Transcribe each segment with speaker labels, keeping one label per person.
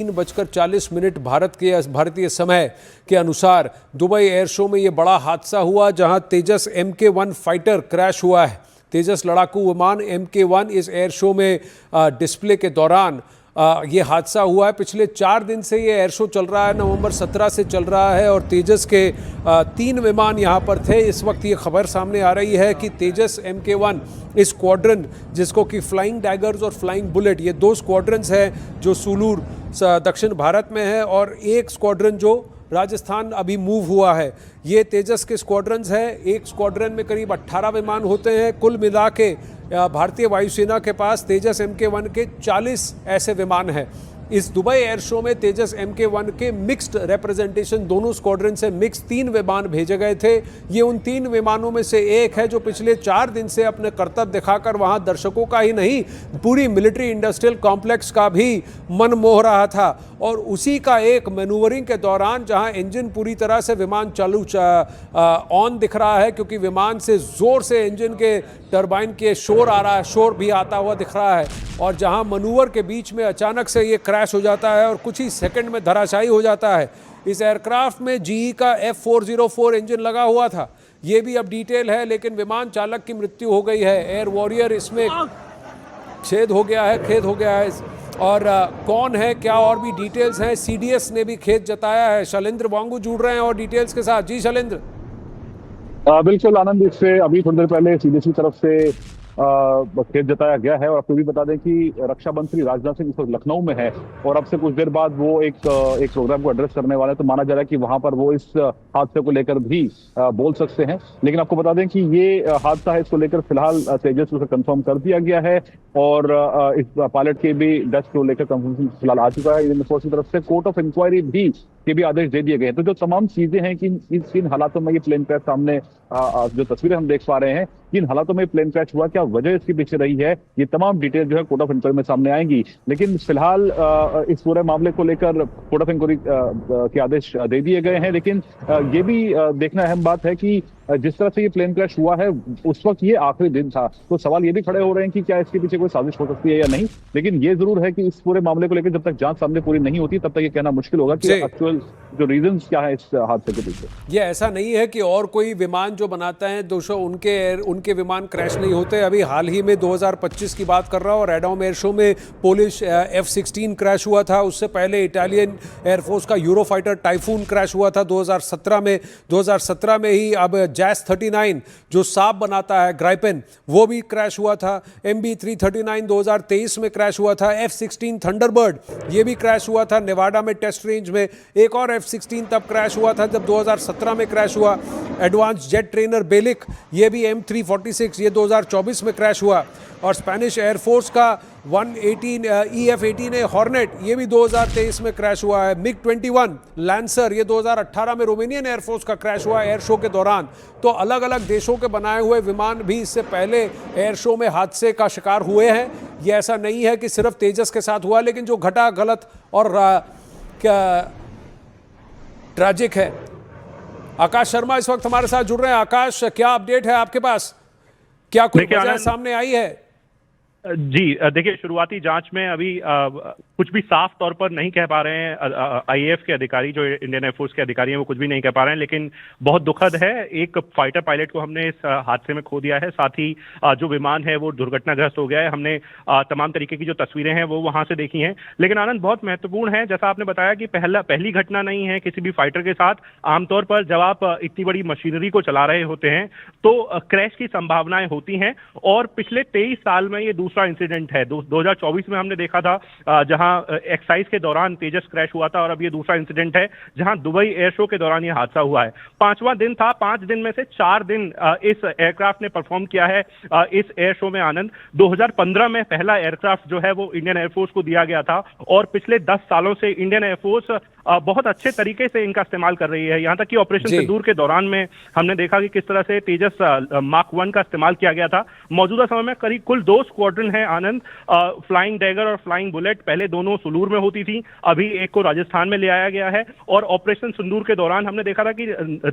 Speaker 1: 3:40 भारतीय समय के अनुसार दुबई एयर शो में ये बड़ा हादसा हुआ जहां तेजस MK1 फाइटर क्रैश हुआ है। तेजस लड़ाकू विमान MK1 इस एयर शो में डिस्प्ले के दौरान ये हादसा हुआ है। पिछले 4 दिन से ये एयर शो चल रहा है, नवंबर 17 से चल रहा है और तेजस के 3 विमान यहाँ पर थे। इस वक्त ये खबर सामने आ रही है कि तेजस MK1 स्क्वाड्रन, जिसको कि फ्लाइंग डैगर्स और फ्लाइंग बुलेट, ये 2 स्क्वाड्रन्स हैं जो सूलूर दक्षिण भारत में है और एक स्क्वाड्रन जो राजस्थान अभी मूव हुआ है। ये तेजस के स्क्वाड्रन्स हैं। एक स्क्वाड्रन में करीब 18 विमान होते हैं। कुल मिला के भारतीय वायुसेना के पास तेजस MK1 के 40 ऐसे विमान हैं। इस दुबई एयर शो में तेजस MK1 के मिक्स्ड रिप्रेजेंटेशन, दोनों स्क्वाड्रन से मिक्स 3 विमान भेजे गए थे। ये उन 3 विमानों में से एक है जो पिछले 4 दिन से अपने करतब दिखाकर वहां दर्शकों का ही नहीं, पूरी मिलिट्री इंडस्ट्रियल कॉम्प्लेक्स का भी मन मोह रहा था। और उसी का एक मैनूवरिंग के दौरान जहां इंजन पूरी तरह से विमान चालू ऑन दिख रहा है, क्योंकि विमान से ज़ोर से इंजन के टरबाइन के शोर आ रहा है, शोर भी आता हुआ दिख रहा है। और जहां मनूवर के बीच में अचानक से ये क्रैश हो जाता है और कुछ ही सेकंड में धराशायी हो जाता है। इस एयरक्राफ्ट में GE का F404 इंजन लगा हुआ था। ये भी अब डिटेल है, लेकिन विमान चालक की मृत्यु हो गई है। एयर वॉरियर इसमें छेद हो गया है, खेद हो गया है। और कौन है क्या और भी डिटेल्स हैं। CDS ने भी खेद जताया है। शैलेंद्र वांगू जुड़ रहे हैं और डिटेल्स के साथ। जी शैलेंद्र।
Speaker 2: बिल्कुल आनंद, इससे अभी थोड़ी देर पहले CDS की तरफ से खेद जताया गया है। और आपको भी बता दें कि रक्षा मंत्री राजनाथ सिंह इस वक्त लखनऊ में है और अब से कुछ देर बाद वो एक प्रोग्राम को एड्रेस करने वाले हैं, तो माना जा रहा है कि वहां पर वो इस हादसे को लेकर भी बोल सकते हैं। लेकिन आपको बता दें कि ये हादसा है, इसको लेकर फिलहाल तेजस को कंफर्म कर दिया गया है और इस पायलट के भी डेथ को लेकर कंफर्मेशन फिलहाल आ चुका है। इंडियन फोर्स की तरफ से कोर्ट ऑफ इंक्वायरी भी के भी आदेश दे दिए गए हैं। तो जो तमाम चीजें हैं कि इन हालातों में ये प्लेन क्रैश सामने जो तस्वीरें हम देख पा रहे हैं, किन हालातों में प्लेन क्रैश हुआ, क्या वजह इसके पीछे रही है, ये तमाम डिटेल जो है कोर्ट ऑफ इंक्वायरी में सामने आएंगी। लेकिन फिलहाल इस पूरे मामले को लेकर कोर्ट ऑफ इंक्वायरी के आदेश दे दिए गए हैं। लेकिन ये भी देखना अहम बात है कि जिस तरह से ये प्लेन क्रैश हुआ है उस वक्त ये आखिरी दिन था, तो सवाल ये भी खड़े हो रहे हैं कि क्या इसके पीछे कोई साजिश हो सकती है या नहीं। लेकिन ये जरूर है कि इस पूरे मामले को लेकर जब तक जांच सामने पूरी नहीं होती तब तक ये कहना मुश्किल होगा कि एक्चुअल जो रीजंस क्या है इस हादसे के पीछे।
Speaker 1: ये ऐसा नहीं है कि और कोई विमान जो बनाता है 200 उनके विमान क्रैश नहीं होते। अभी हाल ही में 2025 की बात कर रहा हूँ, एडोम एयर शो में पोलिश F-16 क्रैश हुआ था। उससे पहले इटालियन एयरफोर्स का यूरोफाइटर टाइफून क्रैश हुआ था 2017 में। 2017 में ही अब जैस 39 जो साब बनाता है, ग्राइपेन, वो भी क्रैश हुआ था। MB339 2023 में क्रैश हुआ था। F-16 थंडरबर्ड ये भी क्रैश हुआ था नेवाडा में टेस्ट रेंज में। एक और F-16 तब क्रैश हुआ था जब 2017 में क्रैश हुआ। एडवांस जेट ट्रेनर बेलिक ये भी M346 ये 2024 में क्रैश हुआ। और स्पेनिश एयरफोर्स का 118 EF-18A हॉर्नेट ये भी 2023 में क्रैश हुआ है। MiG-21 लैंसर ये 2018 में रोमेनियन एयरफोर्स का क्रैश हुआ एयर शो के दौरान। तो अलग अलग देशों के बनाए हुए विमान भी इससे पहले एयर शो में हादसे का शिकार हुए हैं। ये ऐसा नहीं है कि सिर्फ तेजस के साथ हुआ, लेकिन जो घटा गलत और ट्रैजिक है। आकाश शर्मा इस वक्त हमारे साथ जुड़ रहे हैं। आकाश, क्या अपडेट है आपके पास? क्या कुछ वजह सामने आई है?
Speaker 3: जी देखिए, शुरुआती जांच में अभी कुछ भी साफ तौर पर नहीं कह पा रहे हैं। IAF के अधिकारी, जो इंडियन एयरफोर्स के अधिकारी हैं, वो कुछ भी नहीं कह पा रहे हैं। लेकिन बहुत दुखद है, एक फाइटर पायलट को हमने इस हादसे में खो दिया है। साथ ही जो विमान है वो दुर्घटनाग्रस्त हो गया है। हमने तमाम तरीके की जो तस्वीरें हैं वो वहां से देखी हैं। लेकिन आनंद, बहुत महत्वपूर्ण है, जैसा आपने बताया कि पहली घटना नहीं है किसी भी फाइटर के साथ। आमतौर पर जब आप इतनी बड़ी मशीनरी को चला रहे होते हैं तो क्रैश की संभावनाएं होती हैं। और पिछले 23 साल में ये दूसरा इंसिडेंट है। 2024 में हमने देखा था जहां एक्सरसाइज के दौरान तेजस क्रैश हुआ था, और अब ये दूसरा इंसिडेंट है जहां दुबई एयर शो के दौरान ये हादसा हुआ है। 5वां दिन था। 5 दिन में से 4 दिन इस एयरक्राफ्ट ने परफॉर्म किया है इस एयर शो में। आनंद, 2015 में पहला एयरक्राफ्ट जो है वो इंडियन एयरफोर्स को दिया गया था और पिछले 10 सालों से इंडियन एयरफोर्स बहुत अच्छे तरीके से इनका इस्तेमाल कर रही है। यहां तक कि ऑपरेशन सिंदूर के दौरान में हमने देखा कि किस तरह से तेजस मार्क 1 का इस्तेमाल किया गया था। मौजूदा समय में करीब कुल 2 स्क्वाड्रन है आनंद, फ्लाइंग डैगर और फ्लाइंग बुलेट। पहले दोनों सुलूर में होती थी, अभी एक को राजस्थान में ले आया गया है। और ऑपरेशन सिंदूर के दौरान हमने देखा था कि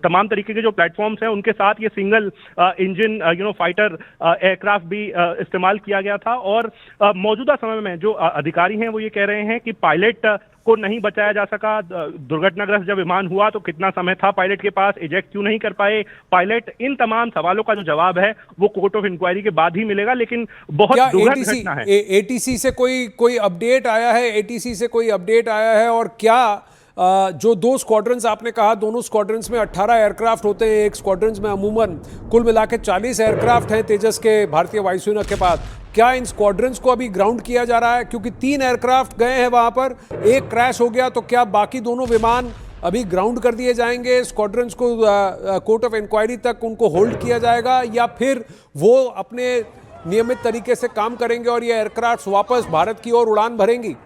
Speaker 3: तमाम तरीके के जो प्लेटफॉर्म्स हैं उनके साथ ये सिंगल इंजन फाइटर एयरक्राफ्ट भी इस्तेमाल किया गया था। और मौजूदा समय में जो अधिकारी हैं वो ये कह रहे हैं कि पायलट को नहीं बचाया जा सका, दुर्घटनाग्रस्त जब विमान हुआ तो कितना समय था पायलट के पास, इजेक्ट क्यों नहीं कर पाए पायलट, इन तमाम सवालों का जो जवाब है वो कोर्ट ऑफ इंक्वायरी के बाद ही मिलेगा। लेकिन बहुत दुखद घटना है।
Speaker 1: एटीसी से कोई अपडेट आया है? एटीसी से कोई अपडेट आया है? और क्या जो दो स्क्वाड्रंस आपने कहा, दोनों स्क्वाड्रंस में 18 एयरक्राफ्ट होते हैं, एक स्क्वाड्रंस में अमूमन कुल मिला के 40 एयरक्राफ्ट हैं तेजस के, भारतीय वायुसेना के पास। क्या इन स्क्वाड्रंस को अभी ग्राउंड किया जा रहा है? क्योंकि 3 एयरक्राफ्ट गए हैं वहां पर, एक क्रैश हो गया, तो क्या बाकी दोनों विमान अभी ग्राउंड कर दिए जाएंगे? स्क्वाड्रंस को कोर्ट ऑफ इंक्वायरी तक उनको होल्ड किया जाएगा, या फिर वो अपने नियमित तरीके से काम करेंगे और ये एयरक्राफ्ट वापस भारत की ओर उड़ान भरेंगी?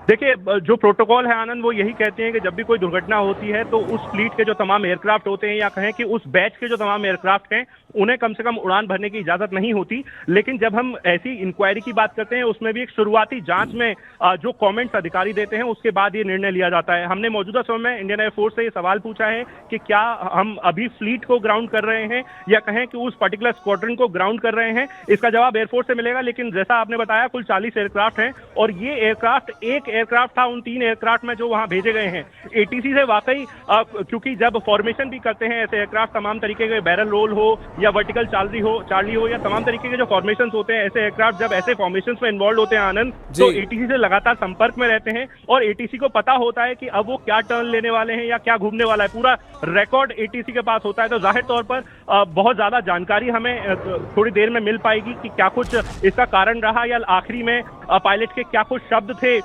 Speaker 3: देखिए, जो प्रोटोकॉल है आनंद, वो यही कहते हैं कि जब भी कोई दुर्घटना होती है तो उस फ्लीट के जो तमाम एयरक्राफ्ट होते हैं, या कहें कि उस बैच के जो तमाम एयरक्राफ्ट हैं, उन्हें कम से कम उड़ान भरने की इजाजत नहीं होती। लेकिन जब हम ऐसी इंक्वायरी की बात करते हैं, उसमें भी एक शुरुआती जांच में जो कमेंट्स अधिकारी देते हैं उसके बाद ये निर्णय लिया जाता है। हमने मौजूदा समय में इंडियन एयरफोर्स से ये सवाल पूछा है कि क्या हम अभी फ्लीट को ग्राउंड कर रहे हैं, या कहें कि उस पर्टिकुलर स्क्वाड्रन को ग्राउंड कर रहे हैं। इसका जवाब एयरफोर्स से मिलेगा। लेकिन जैसा आपने बताया, कुल 40 एयरक्राफ्ट हैं, और ये एयरक्राफ्ट एक एयरक्राफ्ट था उन 3 एयरक्राफ्ट में जो वहां भेजे गए हैं। एटीसी से वाकई क्योंकि जब फॉर्मेशन भी करते हैं ऐसे एयरक्राफ्ट, तमाम तरीके के बैरल रोल हो या वर्टिकल चार्ली हो या तमाम तरीके के जो फॉर्मेशंस होते हैं, ऐसे एयरक्राफ्ट जब ऐसे फॉर्मेशंस में इन्वॉल्व होते हैं आनंद, तो एटीसी से लगातार संपर्क में रहते हैं, और एटीसी को पता होता है कि अब वो क्या टर्न लेने वाले हैं या क्या घूमने वाला है। पूरा रिकॉर्ड एटीसी के पास होता है। तो जाहिर तौर पर बहुत ज्यादा जानकारी हमें थोड़ी देर में मिल पाएगी कि क्या कुछ इसका कारण रहा, या आखिरी में पायलट के क्या कुछ शब्द थे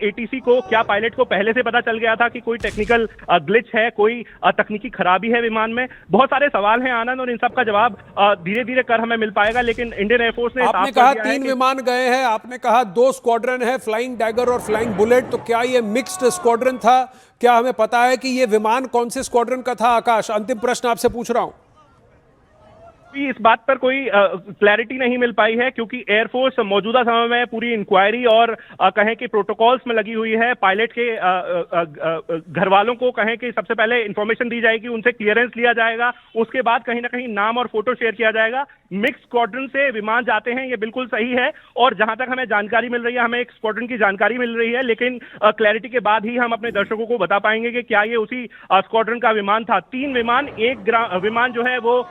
Speaker 3: एटीसी को। क्या पायलट को पहले से पता चल गया था कि कोई टेक्निकल ग्लिच है, कोई तकनीकी खराबी है विमान में? बहुत सारे सवाल हैं आनंद, और इन सब का जवाब धीरे धीरे कर हमें मिल पाएगा। लेकिन इंडियन एयरफोर्स ने
Speaker 1: आपने कहा 3 विमान गए हैं, आपने कहा 2 स्क्वाड्रन है, फ्लाइंग डैगर और फ्लाइंग बुलेट, तो क्या ये मिक्स्ड स्क्वाड्रन था? क्या हमें पता है कि ये विमान कौन से स्क्वाड्रन का था? आकाश, अंतिम प्रश्न आपसे पूछ रहा हूं।
Speaker 3: इस बात पर कोई क्लैरिटी नहीं मिल पाई है, क्योंकि एयरफोर्स मौजूदा समय में पूरी इंक्वायरी और कहें कि प्रोटोकॉल्स में लगी हुई है। पायलट के घर वालों को कहें कि सबसे पहले इंफॉर्मेशन दी जाएगी, उनसे क्लियरेंस लिया जाएगा, उसके बाद कहीं ना कहीं नाम और फोटो शेयर किया जाएगा। मिक्स स्क्वाड्रन से विमान जाते हैं, ये बिल्कुल सही है, और जहां तक हमें जानकारी मिल रही है, हमें एक स्क्वाड्रन की जानकारी मिल रही है, लेकिन क्लैरिटी के बाद ही हम अपने दर्शकों को बता पाएंगे कि क्या ये उसी स्क्वाड्रन का विमान था। 3 विमान, एक विमान जो है वो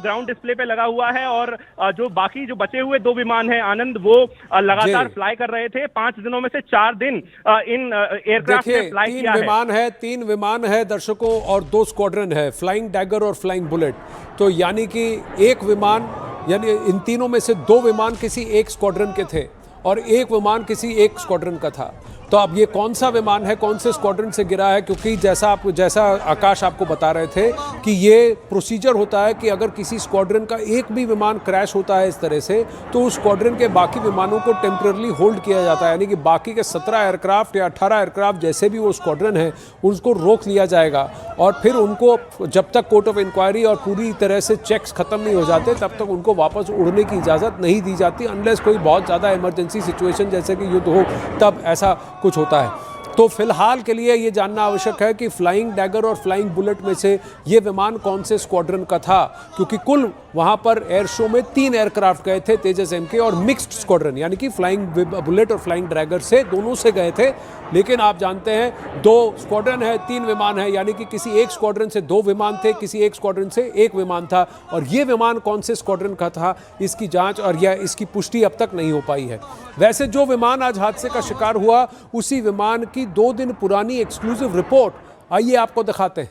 Speaker 3: ग्राउंड डिस्प्ले पे लगा हुआ है, और जो बाकी जो बचे हुए 2 विमान हैं आनंद, वो लगातार फ्लाई कर रहे थे। 5 दिनों में से 4 दिन इन एयरक्राफ्ट ने फ्लाई किया है।
Speaker 1: 3 विमान है दर्शकों, और 2 स्क्वाड्रन है, फ्लाइंग डैगर और फ्लाइंग बुलेट। तो यानी कि एक विमान, यानी इन तीनों में से 2 विमान किसी एक स्क्वाड्रन के थे और एक विमान किसी एक स्क्वाड्रन का था। तो अब ये कौन सा विमान है, कौन से स्क्वाड्रन से गिरा है? क्योंकि जैसा आकाश आपको बता रहे थे कि ये प्रोसीजर होता है कि अगर किसी स्क्वाड्रन का एक भी विमान क्रैश होता है इस तरह से, तो उस स्क्वाड्रन के बाकी विमानों को टेम्पररी होल्ड किया जाता है, यानी कि बाकी के 17 एयरक्राफ्ट या 18 एयरक्राफ्ट जैसे भी वो स्क्वाड्रन है, उसको रोक लिया जाएगा, और फिर उनको जब तक कोर्ट ऑफ इंक्वायरी और पूरी तरह से चेक्स खत्म नहीं हो जाते, तब तक उनको वापस उड़ने की इजाज़त नहीं दी जाती, अनलेस कोई बहुत ज़्यादा इमरजेंसी सिचुएशन जैसे कि युद्ध हो, तब ऐसा कुछ होता है। तो फिलहाल के लिए ये जानना आवश्यक है कि फ्लाइंग डैगर और फ्लाइंग बुलेट में से ये विमान कौन से स्क्वाड्रन का था, क्योंकि कुल वहां पर एयर शो में 3 एयरक्राफ्ट गए थे तेजस एमके, और मिक्स्ड स्क्वाड्रन यानी कि फ्लाइंग बुलेट और फ्लाइंग ड्रैगर से दोनों से गए थे। लेकिन आप जानते हैं 2 स्क्वाड्रन है, 3 विमान है, यानी कि किसी एक स्क्वाड्रन से 2 विमान थे, किसी एक स्क्वाड्रन से 1 विमान था, और ये विमान कौन से स्क्वाड्रन का था इसकी जांच और या इसकी पुष्टि अब तक नहीं हो पाई है। वैसे जो विमान आज हादसे का शिकार हुआ, उसी विमान की 2 दिन पुरानी एक्सक्लूसिव रिपोर्ट आइए आपको दिखाते हैं।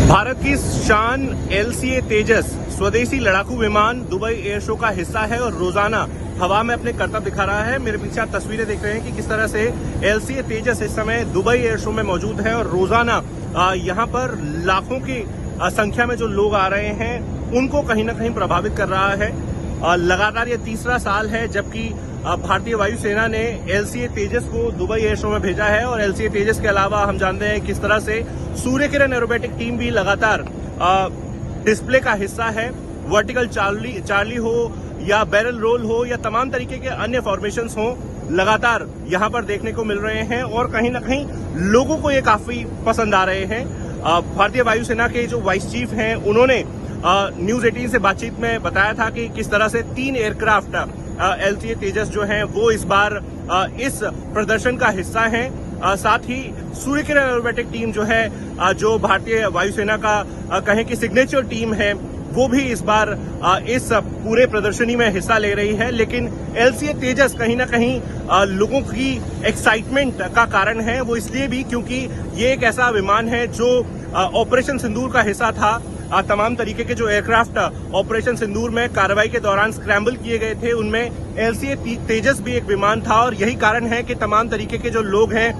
Speaker 4: भारत की शान LCA तेजस स्वदेशी लड़ाकू विमान दुबई एयर शो का हिस्सा है और रोजाना हवा में अपने करतब दिखा रहा है। मेरे पीछे आप तस्वीरें देख रहे हैं कि किस तरह से LCA तेजस इस समय दुबई एयर शो में मौजूद है, और रोजाना यहाँ पर लाखों की संख्या में जो लोग आ रहे हैं उनको कहीं ना कहीं प्रभावित कर रहा है। लगातार ये 3रा साल है जबकि भारतीय वायुसेना ने LCA तेजस को दुबई एयर शो में भेजा है, और LCA तेजस के अलावा हम जानते हैं किस तरह से सूर्य किरण एरोबेटिक टीम भी लगातार डिस्प्ले का हिस्सा है। वर्टिकल चार्ली हो या बैरल रोल हो या तमाम तरीके के अन्य फॉर्मेशंस हो, लगातार यहाँ पर देखने को मिल रहे हैं, और कहीं ना कहीं लोगों को ये काफी पसंद आ रहे हैं। भारतीय वायुसेना के जो वाइस चीफ हैं, उन्होंने न्यूज 18 से बातचीत में बताया था कि किस तरह से 3 एयरक्राफ्ट LCA तेजस जो हैं वो इस बार इस प्रदर्शन का हिस्सा हैं। साथ ही सूर्य किरण एरोबेटिक टीम जो है, जो भारतीय वायुसेना का कहें कि सिग्नेचर टीम है, वो भी इस बार इस पूरे प्रदर्शनी में हिस्सा ले रही है। लेकिन LCA तेजस कहीं ना कहीं लोगों की एक्साइटमेंट का कारण है। वो इसलिए भी क्योंकि ये एक ऐसा विमान है जो ऑपरेशन सिंदूर का हिस्सा था। तमाम तरीके के जो एयरक्राफ्ट ऑपरेशन सिंदूर में कार्रवाई के दौरान स्क्रैम्बल किए गए थे, उनमें LCA तेजस भी एक विमान था। और यही कारण है कि तमाम तरीके के जो लोग हैं,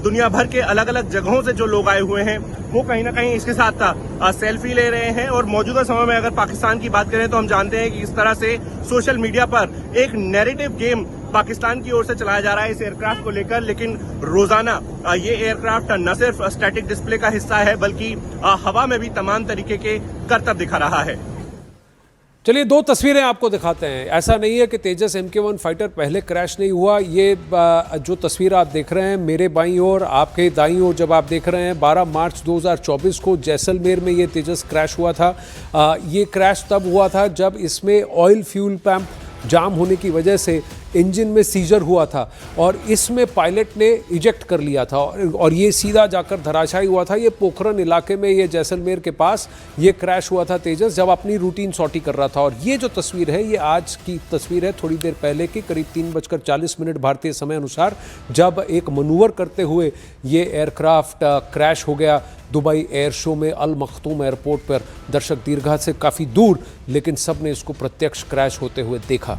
Speaker 4: दुनिया भर के अलग अलग जगहों से जो लोग आए हुए हैं, वो कहीं ना कहीं इसके साथ सेल्फी ले रहे हैं। और मौजूदा समय में अगर पाकिस्तान की बात करें तो हम जानते हैं कि इस तरह से सोशल मीडिया पर एक नैरेटिव गेम पाकिस्तान की ओर से चलाया जा रहा है इस एयरक्राफ्ट को लेकर। लेकिन रोजाना ये एयरक्राफ्ट न सिर्फ स्टैटिक डिस्प्ले का हिस्सा है, बल्कि हवा में भी तमाम तरीके के करतब दिखा रहा है।
Speaker 1: चलिए 2 तस्वीरें आपको दिखाते हैं। ऐसा नहीं है कि तेजस MK1 फाइटर पहले क्रैश नहीं हुआ। ये जो तस्वीर आप देख रहे हैं मेरे बाईं ओर, आपके दाईं ओर जब आप देख रहे हैं, 12 मार्च 2024 को जैसलमेर में ये तेजस क्रैश हुआ था। ये क्रैश तब हुआ था जब इसमें ऑयल फ्यूल पंप जाम होने की वजह से इंजन में सीजर हुआ था और इसमें पायलट ने इजेक्ट कर लिया था और ये सीधा जाकर धराशायी हुआ था। ये पोखरन इलाके में, ये जैसलमेर के पास ये क्रैश हुआ था तेजस, जब अपनी रूटीन सॉर्टी कर रहा था। और ये जो तस्वीर है, ये आज की तस्वीर है, थोड़ी देर पहले की, करीब 3:40 भारतीय समय अनुसार, जब एक मनूवर करते हुए ये एयरक्राफ्ट क्रैश हो गया दुबई एयर शो में अल मखतूम एयरपोर्ट पर। दर्शक दीर्घा से काफ़ी दूर, लेकिन सब ने इसको प्रत्यक्ष क्रैश होते हुए देखा।